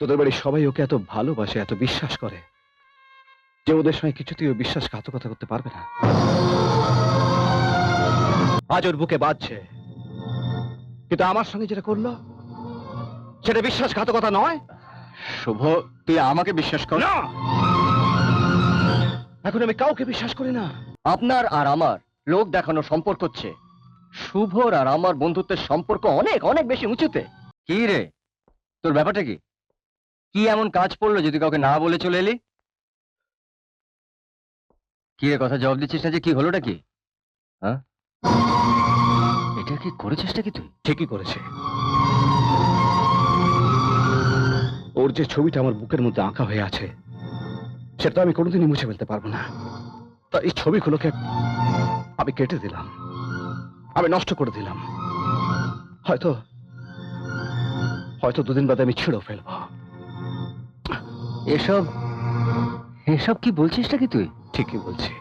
তোদের বাড়ির সবাই ওকে এত ভালোবাসে, এত বিশ্বাস করে যে ওদের সঙ্গে কিছুতেই ও বিশ্বাসঘাতকতা করতে পারবে না। আজ ওর বুকে বাজছে, কিন্তু আমার সঙ্গে যেটা করলো সেটা বিশ্বাসঘাতকতা নয়। শুভ, তুই আমাকে বিশ্বাস কর। না, এখন আমি কাউকে বিশ্বাস করি না। আপনার আর আমার লোক দেখানো সম্পর্ক হচ্ছে শুভর আর আমার বন্ধুত্বের সম্পর্ক অনেক অনেক বেশি উঁচুতে। কি রে, তোর ব্যাপারটা কি? কি এমন কাজ পড়লো যদি কাউকে না বলে চলে এলি? কি রে, কথা জবাব দিচ্ছিস না যে? কি হলোটা কি? হ্যাঁ, এটা কি করেছিসটা কি তুই? ঠিকই করেছে। ওর যে ছবিটা আমার বুকের মধ্যে আঁকা হয়ে আছে সেটা আমি কোনোদিনই মুছে ফেলতে পারবো না। তা এই ছবিগুলোকে আমি কেটে দিলাম, আমি নষ্ট করে দিলাম। হয়তো হয়তো দুদিন বাদে আমি ছিঁড়ে ফেলবো। এসব এসব কি বলছিসটা কি তুই? ঠিকই বলছি।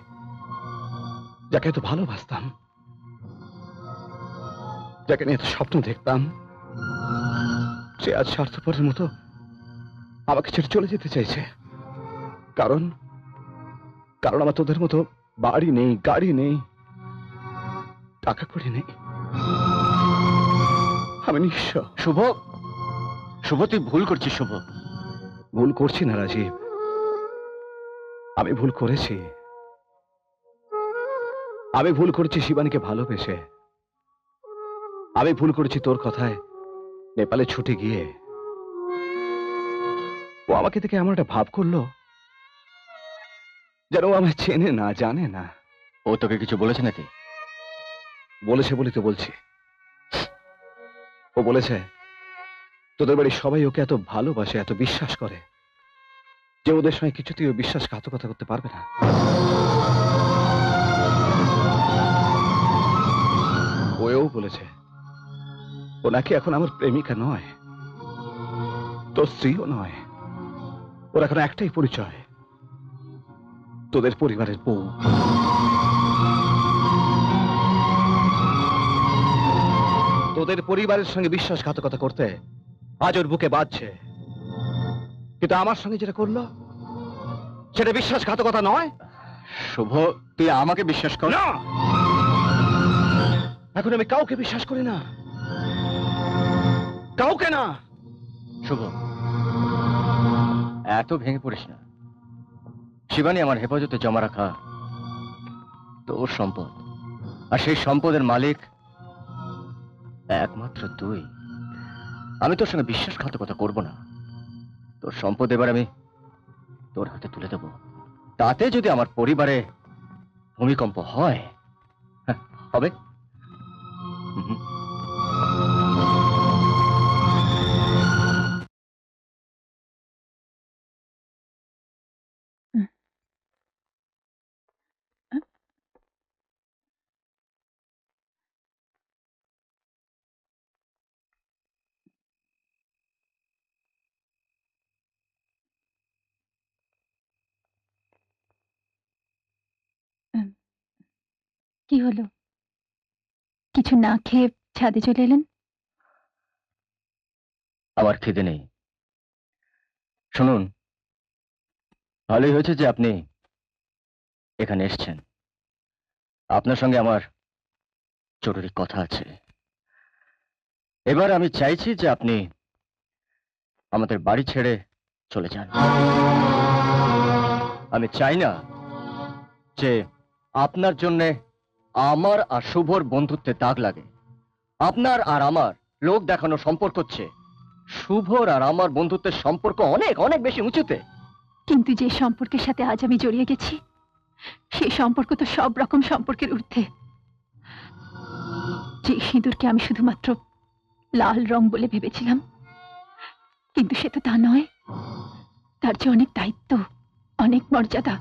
যাকে এত ভালোবাসতাম, যাকে নিয়ে এত স্বপ্ন দেখতাম, সে আজ স্বার্থপরের মতো আমাকে ছেড়ে চলে যেতে চাইছে। কারণ কারণ আমার তোদের মতো বাড়ি নেই, গাড়ি নেই, টাকা কড়ি নেই। আমি নিঃস্ব। শুভ, শুভ, তুই ভুল করছিস। শুভ, ভুল করছি না রাজীব, আমি ভুল করেছি। আমি ভুল করেছি শিবানীকে ভালোবেসে। আমি ভুল করেছি তোর কথায় নেপালে ছুটে গিয়ে। ও আমাকে দেখে এমন একটা ভাব করলো যেন ও আমায় চেনে না, জানে না। ও তোকে কিছু বলেছে নাকি? বলেছে বলি তো বলছি। ও বলেছে তোদের বাড়ির সবাই ওকে এত ভালোবাসে, এত বিশ্বাস করে যে ওদের সঙ্গে কিছুতেই ও বিশ্বাসঘাতকতা করতে পারবে না। ওও বলেছে ও নাকি এখন আমার প্রেমিকা নয়, তোর স্ত্রীও নয়। ওর এখন একটাই পরিচয়, তোদের পরিবারের বউ। তোদের পরিবারের সঙ্গে বিশ্বাসঘাতকতা করতে আজ ওর বুকে বাজছে, কিন্তু আমার সঙ্গে যেটা করলো সেটা বিশ্বাসঘাতকতা নয়। শুভ, তুই আমাকে বিশ্বাস কর। না, এখন আমি কাউকে বিশ্বাস করি না, কাউকে না। শুভ, এত ভেঙে পড়িস না। শিবানী আমার হেফাজতে জমা রাখা তোর সম্পদ, আর সেই সম্পদের মালিক একমাত্র তুই। আমি তোর সঙ্গে বিশ্বাসঘাতকতা করব না। তোর সম্পদ এবার আমি তোর হাতে তুলে দেব। তাতে যদি আমার পরিবারে ভূমিকম্প হয়, হ্যাঁ, হবে। হুম। কি হলো? কিছু না খেয়ে ছাদে চলে এলেন? আমার খিদে নেই। শুনুন, ভালোই হয়েছে যে আপনি এখানে এসেছেন। আপনার সঙ্গে আমার জরুরি কথা আছে। এবার আমি চাইছি যে আপনি আমাদের বাড়ি ছেড়ে চলে যান। আমি চাই না যে আপনার জন্যে আমার আর শুভর বন্ধুত্বে দাগ লাগে। আপনার আর আমার লোক দেখানো সম্পর্ক হচ্ছে শুভর আর আমার বন্ধুত্বের সম্পর্ক অনেক অনেক বেশি উঁচুতে। কিন্তু যে সম্পর্কের সাথে আজ আমি জড়িয়ে গেছি সেই সম্পর্ক তো সব রকম সম্পর্কের ঊর্ধ্বে। যে সিঁদুরকে আমি শুধুমাত্র লাল রং বলে ভেবেছিলাম, কিন্তু সে তো তা নয়। তার যে অনেক দায়িত্ব, অনেক মর্যাদা।